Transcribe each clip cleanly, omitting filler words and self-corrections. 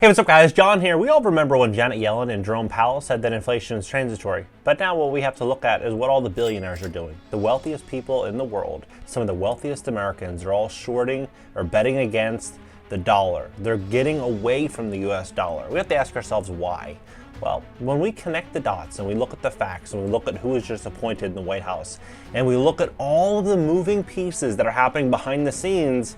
Hey, what's up guys? John here. We all remember when Janet Yellen and Jerome Powell said that inflation is transitory. But now what we have to look at is what all the billionaires are doing. The wealthiest people in the world, some of the wealthiest Americans, are all shorting or betting against the dollar. They're getting away from the US dollar. We have to ask ourselves why. Well, when we connect the dots and we look at the facts and we look at who was just appointed in the White House and we look at all of the moving pieces that are happening behind the scenes,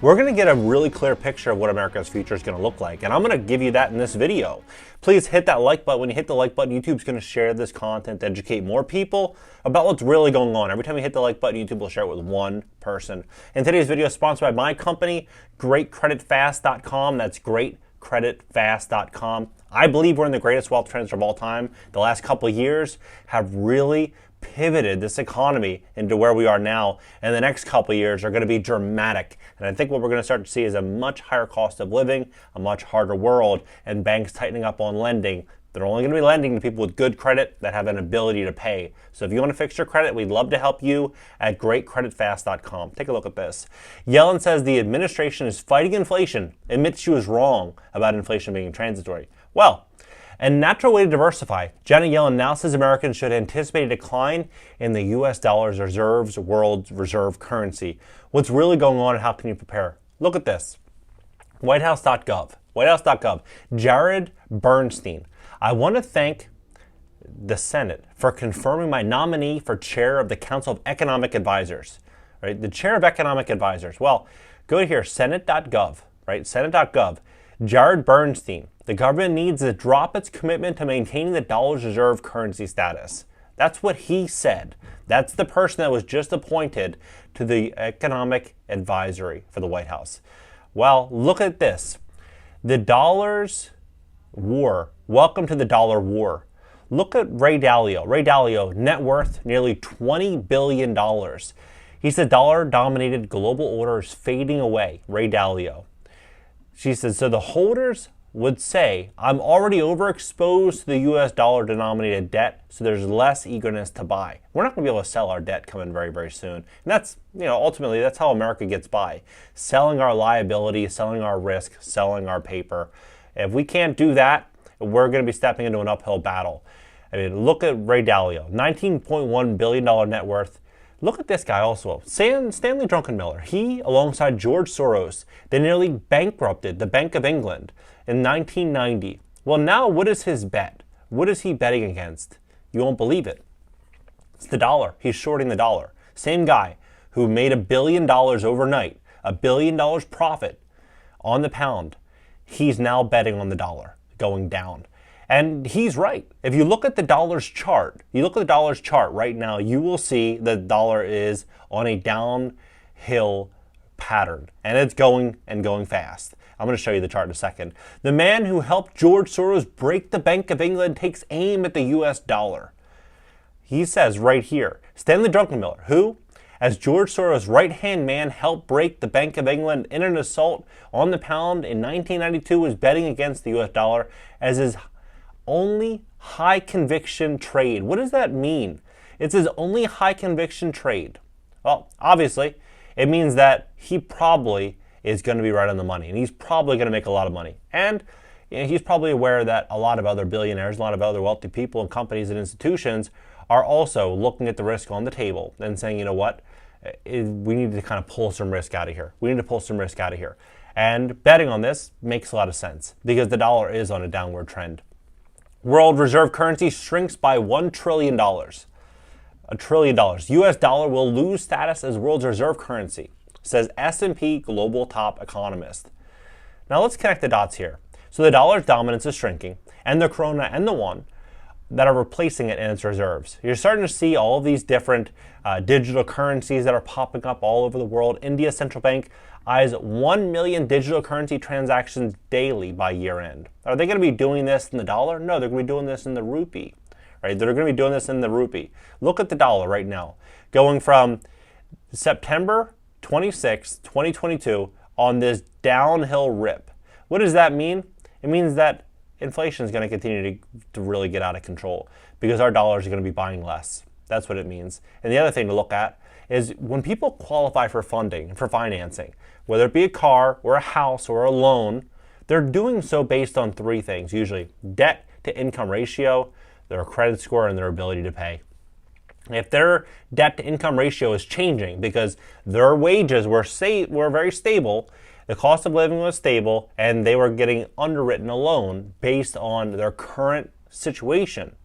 we're going to get a really clear picture of what America's future is going to look like. And I'm going to give you that in this video. Please hit that like button. When you hit the like button, YouTube's going to share this content to educate more people about what's really going on. Every time you hit the like button, YouTube will share it with one person. And today's video is sponsored by my company, GreatCreditFast.com. That's GreatCreditFast.com. I believe we're in the greatest wealth transfer of all time. The last couple of years have really pivoted this economy into where we are now, and the next couple of years are going to be dramatic. And I think what we're going to start to see is a much higher cost of living, a much harder world, and banks tightening up on lending. They're only going to be lending to people with good credit that have an ability to pay. So if you want to fix your credit, we'd love to help you at GreatCreditFast.com. Take a look at this. Yellen says the administration is fighting inflation, admits she was wrong about inflation being transitory. Well, a natural way to diversify. Janet Yellen now says Americans should anticipate a decline in the U.S. dollar's reserves, world reserve currency. What's really going on and how can you prepare? Look at this. Whitehouse.gov. Jared Bernstein. I want to thank the Senate for confirming my nominee for chair of the Council of Economic Advisors. Right? The chair of economic advisors. Well, go to here, Senate.gov. Right? Senate.gov. Jared Bernstein. The government needs to drop its commitment to maintaining the dollar's reserve currency status. That's what he said. That's the person that was just appointed to the economic advisory for the White House. Well, look at this. The dollar's war. Welcome to the dollar war. Look at Ray Dalio. Ray Dalio, net worth nearly $20 billion. He said dollar-dominated global order is fading away. Ray Dalio. She said, so the holders would say, I'm already overexposed to the US dollar denominated debt, so there's less eagerness to buy. We're not going to be able to sell our debt coming very, very soon. And that's, ultimately, that's how America gets by. Selling our liability, selling our risk, selling our paper. If we can't do that, we're going to be stepping into an uphill battle. I mean, look at Ray Dalio, $19.1 billion net worth. Look at this guy also, Stanley Druckenmiller. He, alongside George Soros, they nearly bankrupted the Bank of England in 1990. Well, now what is his bet? What is he betting against? You won't believe it. It's the dollar. He's shorting the dollar. Same guy who made $1 billion overnight, $1 billion profit on the pound. He's now betting on the dollar going down. And he's right. If you look at the dollar's chart, right now, you will see the dollar is on a downhill pattern. And it's going and going fast. I'm going to show you the chart in a second. The man who helped George Soros break the Bank of England takes aim at the US dollar. He says right here, Stanley Druckenmiller, who, as George Soros' right-hand man, helped break the Bank of England in an assault on the pound in 1992, was betting against the US dollar as his only high conviction trade. What does that mean? It's his only high conviction trade. Well, obviously, it means that he probably is going to be right on the money, and he's probably going to make a lot of money. And he's probably aware that a lot of other billionaires, a lot of other wealthy people and companies and institutions are also looking at the risk on the table and saying, you know what, we need to kind of pull some risk out of here. And betting on this makes a lot of sense because the dollar is on a downward trend. World reserve currency shrinks by $1 trillion. $1 trillion. US dollar will lose status as world's reserve currency, says S&P Global top economist. Now let's connect the dots here. So the dollar's dominance is shrinking, and the krona and the won that are replacing it in its reserves. You're starting to see all of these different digital currencies that are popping up all over the world. India's central bank eyes 1 million digital currency transactions daily by year end. Are they going to be doing this in the dollar? No, they're going to be doing this in the rupee. Right? They're going to be doing this in the rupee. Look at the dollar right now, going from September 26, 2022 on this downhill rip. What does that mean? It means that inflation is going to continue to really get out of control because our dollars are going to be buying less. That's what it means. And the other thing to look at is when people qualify for funding, for financing, whether it be a car or a house or a loan, They're doing so based on three things, usually debt to income ratio, their credit score, and their ability to pay. If their debt to income ratio is changing because their wages were very stable, the cost of living was stable, and they were getting underwritten a loan based on their current situation,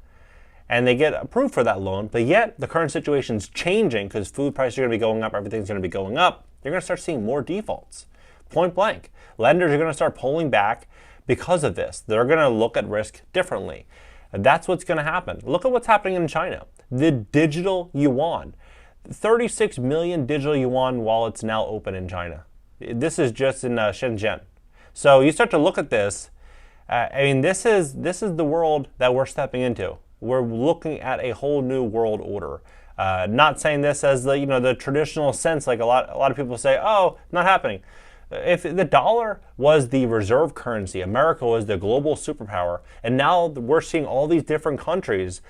and they get approved for that loan, but yet the current situation is changing because food prices are going to be going up, everything's going to be going up, you're going to start seeing more defaults. Point blank. Lenders are going to start pulling back because of this. They're going to look at risk differently. And that's what's going to happen. Look at what's happening in China. The digital yuan. 36 million digital yuan wallets now open in China. This is just in Shenzhen. So you start to look at this. This is the world that we're stepping into. We're looking at a whole new world order. Not saying this as the traditional sense, like a lot of people say, oh, not happening. If the dollar was the reserve currency, America was the global superpower, and now we're seeing all these different countries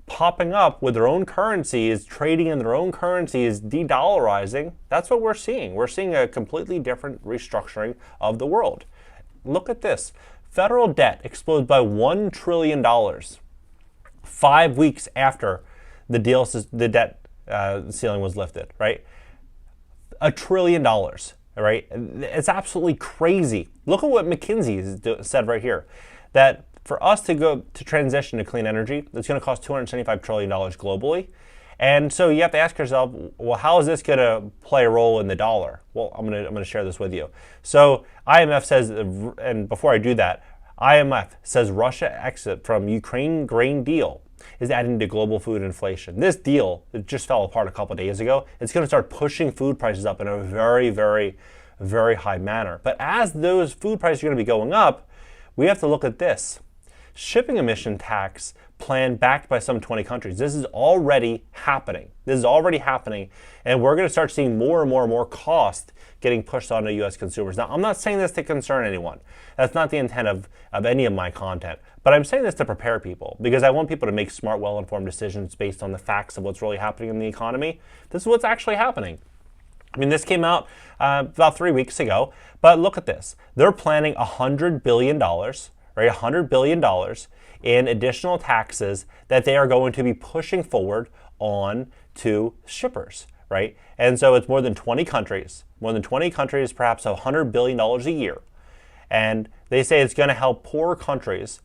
popping up with their own currencies, trading in their own currencies, de-dollarizing, that's what we're seeing. We're seeing a completely different restructuring of the world. Look at this. Federal debt explodes by $1 trillion 5 weeks after the debt ceiling was lifted, right? $1 trillion. Right? It's absolutely crazy. Look at what McKinsey said right here, that for us to go to transition to clean energy, it's going to cost $275 trillion globally. And so you have to ask yourself, well, how is this going to play a role in the dollar? Well, I'm going to share this with you. So IMF says, and before I do that, IMF says Russia exit from Ukraine grain deal is adding to global food inflation. This deal, it just fell apart a couple of days ago. It's going to start pushing food prices up in a very, very, very high manner. But as those food prices are going to be going up, we have to look at this. Shipping emission tax plan backed by some 20 countries. This is already happening. And we're going to start seeing more and more and more cost getting pushed onto U.S. consumers. Now, I'm not saying this to concern anyone. That's not the intent of any of my content. But I'm saying this to prepare people because I want people to make smart, well-informed decisions based on the facts of what's really happening in the economy. This is what's actually happening. This came out about 3 weeks ago, but look at this. They're planning $100 billion, right? $100 billion in additional taxes that they are going to be pushing forward on to shippers, right? And so it's more than 20 countries, perhaps $100 billion a year. And they say it's going to help poor countries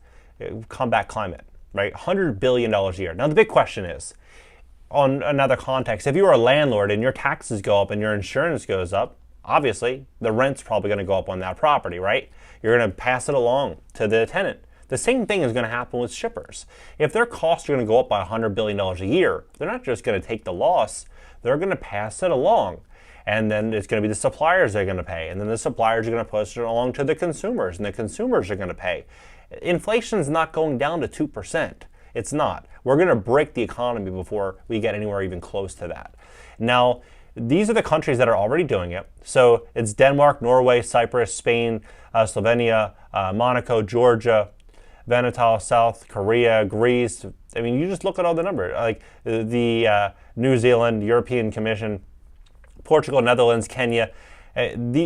combat climate, right? $100 billion a year. Now, the big question is, on another context, if you are a landlord and your taxes go up and your insurance goes up, obviously the rent's probably going to go up on that property, right? You're going to pass it along to the tenant. The same thing is going to happen with shippers. If their costs are going to go up by $100 billion a year, they're not just going to take the loss, they're going to pass it along. And then it's going to be the suppliers that are going to pay. And then the suppliers are going to push it along to the consumers, and the consumers are going to pay. Inflation is not going down to 2%. It's not. We're going to break the economy before we get anywhere even close to that. Now, these are the countries that are already doing it. So it's Denmark, Norway, Cyprus, Spain, Slovenia, Monaco, Georgia, Venezuela, South Korea, Greece. You just look at all the numbers. Like the New Zealand, European Commission, Portugal, Netherlands, Kenya.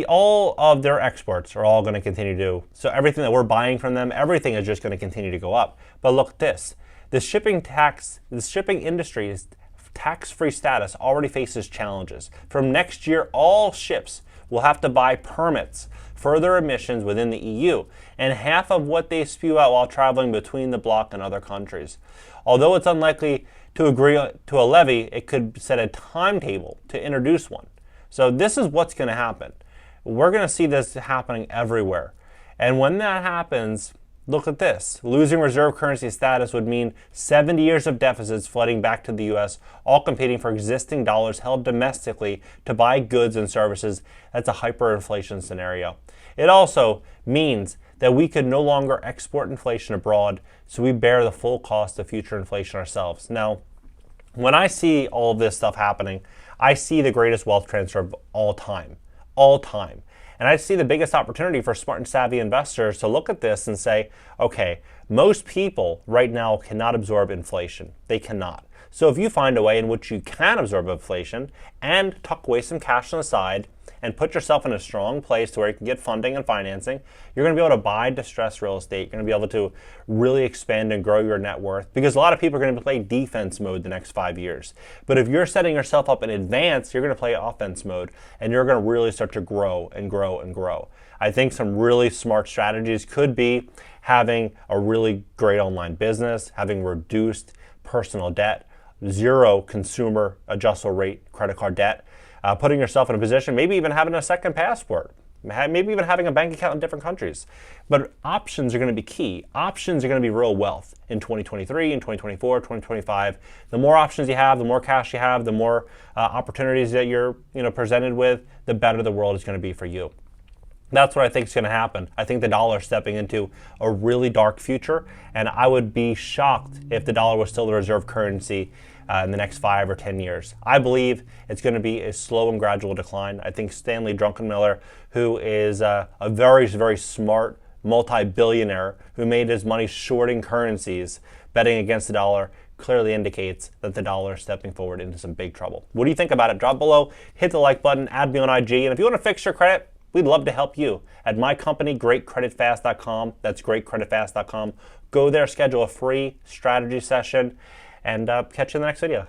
All of their exports are all going to continue to. So everything that we're buying from them, everything is just going to continue to go up. But look at this. The shipping industry's tax-free status already faces challenges. From next year, all ships will have to buy permits for their emissions within the EU, and half of what they spew out while traveling between the bloc and other countries. Although it's unlikely to agree to a levy, it could set a timetable to introduce one. So this is what's going to happen. We're going to see this happening everywhere. And when that happens, look at this. Losing reserve currency status would mean 70 years of deficits flooding back to the U.S., all competing for existing dollars held domestically to buy goods and services. That's a hyperinflation scenario. It also means that we could no longer export inflation abroad, so we bear the full cost of future inflation ourselves. Now, when I see all of this stuff happening, I see the greatest wealth transfer of all time. And I see the biggest opportunity for smart and savvy investors to look at this and say, okay, most people right now cannot absorb inflation. They cannot. So if you find a way in which you can absorb inflation and tuck away some cash on the side and put yourself in a strong place to where you can get funding and financing, you're going to be able to buy distressed real estate. You're going to be able to really expand and grow your net worth, because a lot of people are going to play defense mode the next 5 years. But if you're setting yourself up in advance, you're going to play offense mode, and you're going to really start to grow and grow and grow. I think some really smart strategies could be having a really great online business, having reduced personal debt, zero consumer adjustable rate credit card debt, putting yourself in a position, maybe even having a second passport, maybe even having a bank account in different countries. But options are going to be key. Options are going to be real wealth in 2023, in 2024, 2025. The more options you have, the more cash you have, the more opportunities that you're presented with, the better the world is going to be for you. That's what I think is going to happen. I think the dollar is stepping into a really dark future, and I would be shocked if the dollar was still the reserve currency in the next 5 or 10 years. I believe it's going to be a slow and gradual decline. I think Stanley Druckenmiller, who is a very, very smart multi-billionaire who made his money shorting currencies, betting against the dollar, clearly indicates that the dollar is stepping forward into some big trouble. What do you think about it? Drop below, hit the like button, add me on IG, and if you want to fix your credit, we'd love to help you. At my company, greatcreditfast.com, that's greatcreditfast.com. Go there, schedule a free strategy session, and catch you in the next video.